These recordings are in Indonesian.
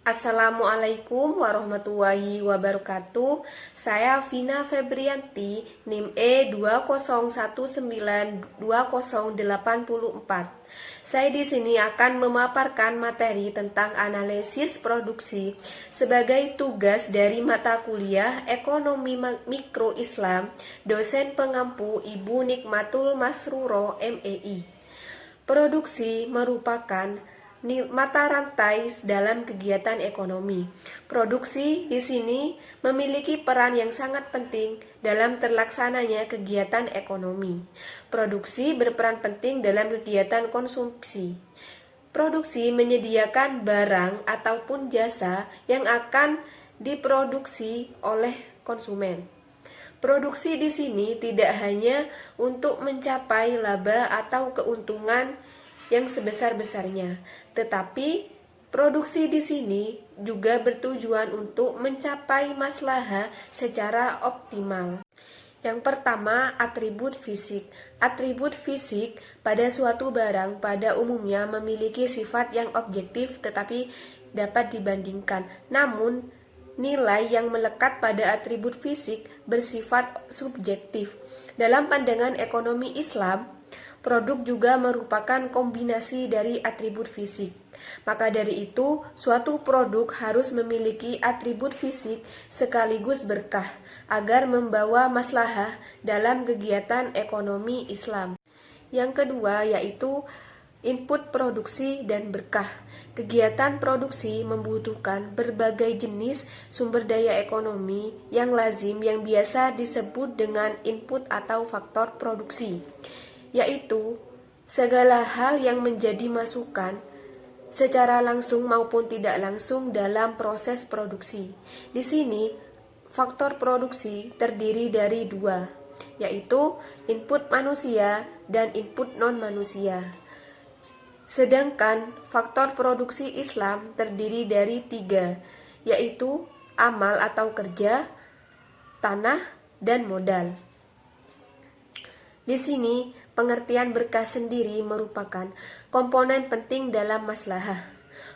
Assalamualaikum warahmatullahi wabarakatuh. Saya Vina Febrianti, NIM E201920884. Saya di sini akan memaparkan materi tentang analisis produksi sebagai tugas dari mata kuliah Ekonomi Mikro Islam, dosen pengampu Ibu Nikmatul Masruro, MEI. Produksi merupakan mata rantai dalam kegiatan ekonomi. Produksi di sini memiliki peran yang sangat penting dalam terlaksananya kegiatan ekonomi. Produksi berperan penting dalam kegiatan konsumsi. Produksi menyediakan barang ataupun jasa yang akan diproduksi oleh konsumen. Produksi di sini tidak hanya untuk mencapai laba atau keuntungan yang sebesar-besarnya, tetapi produksi di sini juga bertujuan untuk mencapai maslahah secara optimal. Yang pertama, atribut fisik. Atribut fisik pada suatu barang pada umumnya memiliki sifat yang objektif tetapi dapat dibandingkan. Namun, nilai yang melekat pada atribut fisik bersifat subjektif. Dalam pandangan ekonomi Islam, produk juga merupakan kombinasi dari atribut fisik. Maka dari itu, suatu produk harus memiliki atribut fisik sekaligus berkah agar membawa maslahah dalam kegiatan ekonomi Islam. Yang kedua yaitu input produksi dan berkah. Kegiatan produksi membutuhkan berbagai jenis sumber daya ekonomi yang lazim yang biasa disebut dengan input atau faktor produksi, yaitu segala hal yang menjadi masukan secara langsung maupun tidak langsung dalam proses produksi. Di sini, faktor produksi terdiri dari dua, yaitu input manusia dan input non-manusia. Sedangkan faktor produksi Islam terdiri dari tiga, yaitu amal atau kerja, tanah, dan modal. Di sini, pengertian berkah sendiri merupakan komponen penting dalam maslahah.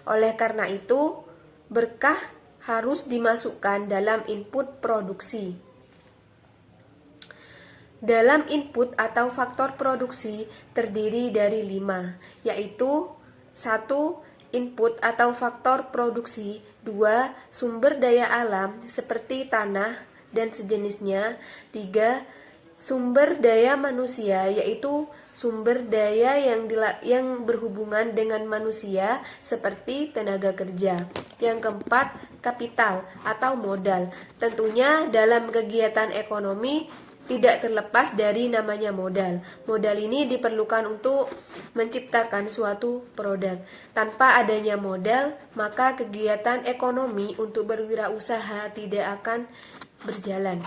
Oleh karena itu, berkah harus dimasukkan dalam input produksi. Dalam input atau faktor produksi terdiri dari 5, yaitu 1. Input atau faktor produksi. 2. Sumber daya alam seperti tanah dan sejenisnya. 3. Sumber daya manusia, yaitu sumber daya yang berhubungan dengan manusia seperti tenaga kerja. Yang keempat, kapital atau modal. Tentunya dalam kegiatan ekonomi tidak terlepas dari namanya modal. Modal ini diperlukan untuk menciptakan suatu produk. Tanpa adanya modal, maka kegiatan ekonomi untuk berwirausaha tidak akan berjalan.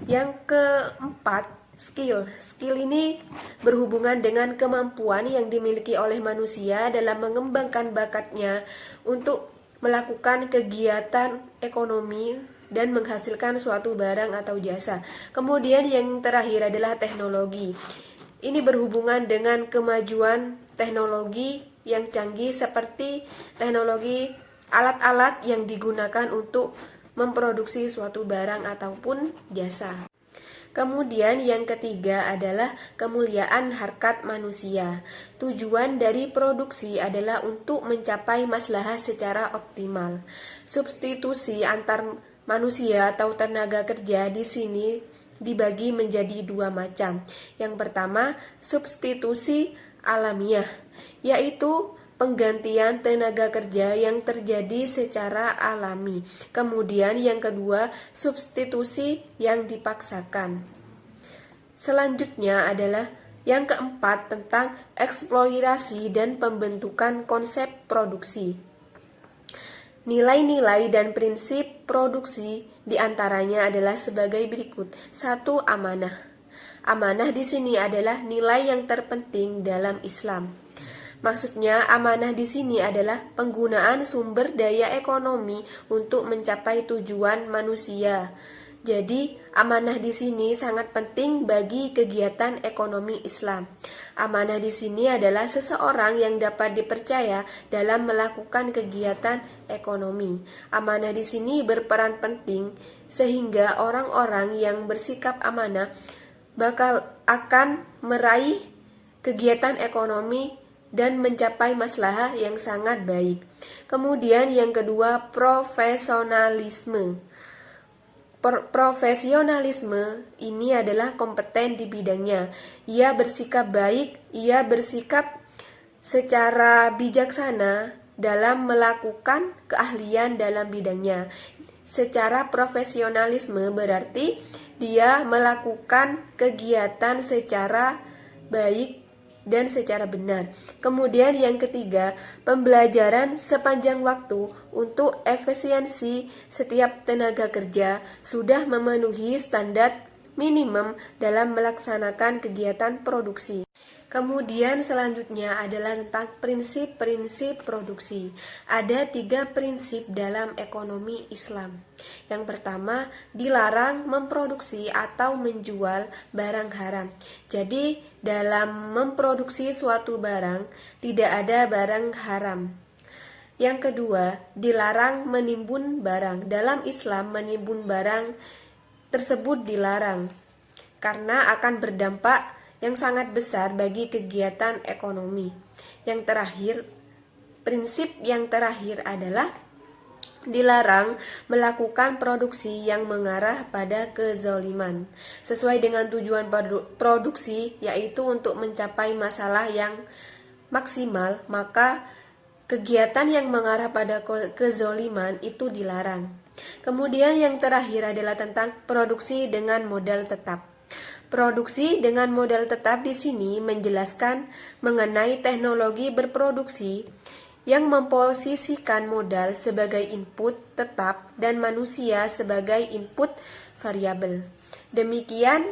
Yang keempat, skill. Skill ini berhubungan dengan kemampuan yang dimiliki oleh manusia dalam mengembangkan bakatnya untuk melakukan kegiatan ekonomi dan menghasilkan suatu barang atau jasa. Kemudian yang terakhir adalah teknologi. Ini berhubungan dengan kemajuan teknologi yang canggih seperti teknologi alat-alat yang digunakan untuk memproduksi suatu barang ataupun jasa. Kemudian yang ketiga adalah kemuliaan harkat manusia. Tujuan dari produksi adalah untuk mencapai maslahah secara optimal. Substitusi antar manusia atau tenaga kerja di sini dibagi menjadi dua macam. Yang pertama, substitusi alamiah, yaitu penggantian tenaga kerja yang terjadi secara alami. Kemudian yang kedua, substitusi yang dipaksakan. Selanjutnya adalah yang keempat tentang eksplorasi dan pembentukan konsep produksi. Nilai-nilai dan prinsip produksi diantaranya adalah sebagai berikut. 1. Amanah. Amanah di sini adalah nilai yang terpenting dalam Islam. Maksudnya, amanah di sini adalah penggunaan sumber daya ekonomi untuk mencapai tujuan manusia Jadi, amanah di sini sangat penting bagi kegiatan ekonomi Islam. Amanah di sini adalah seseorang yang dapat dipercaya dalam melakukan kegiatan ekonomi. Amanah di sini berperan penting sehingga orang-orang yang bersikap amanah akan meraih kegiatan ekonomi dan mencapai maslahah yang sangat baik. Kemudian yang kedua, profesionalisme. Profesionalisme ini adalah kompeten di bidangnya. Ia bersikap baik, ia bersikap secara bijaksana dalam melakukan keahlian dalam bidangnya. Secara profesionalisme berarti dia melakukan kegiatan secara baik dan secara benar. Kemudian yang ketiga, pembelajaran sepanjang waktu untuk efisiensi setiap tenaga kerja sudah memenuhi standar minimum dalam melaksanakan kegiatan produksi. Kemudian selanjutnya adalah tentang prinsip-prinsip produksi. Ada 3 prinsip dalam ekonomi Islam. Yang pertama, dilarang memproduksi atau menjual barang haram. Jadi, dalam memproduksi suatu barang, tidak ada barang haram. Yang kedua, dilarang menimbun barang. Dalam Islam, menimbun barang tersebut dilarang karena akan berdampak yang sangat besar bagi kegiatan ekonomi. Yang terakhir, prinsip yang terakhir adalah dilarang melakukan produksi yang mengarah pada kezaliman sesuai dengan tujuan produksi, yaitu untuk mencapai masalah yang maksimal, maka kegiatan yang mengarah pada kezaliman itu dilarang. Kemudian yang terakhir adalah tentang produksi dengan modal tetap. Produksi dengan modal tetap di sini menjelaskan mengenai teknologi berproduksi yang memposisikan modal sebagai input tetap dan manusia sebagai input variabel. Demikian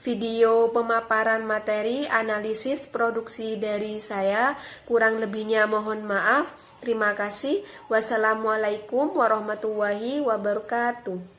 video pemaparan materi analisis produksi dari saya. Kurang lebihnya mohon maaf. Terima kasih. Wassalamualaikum warahmatullahi wabarakatuh.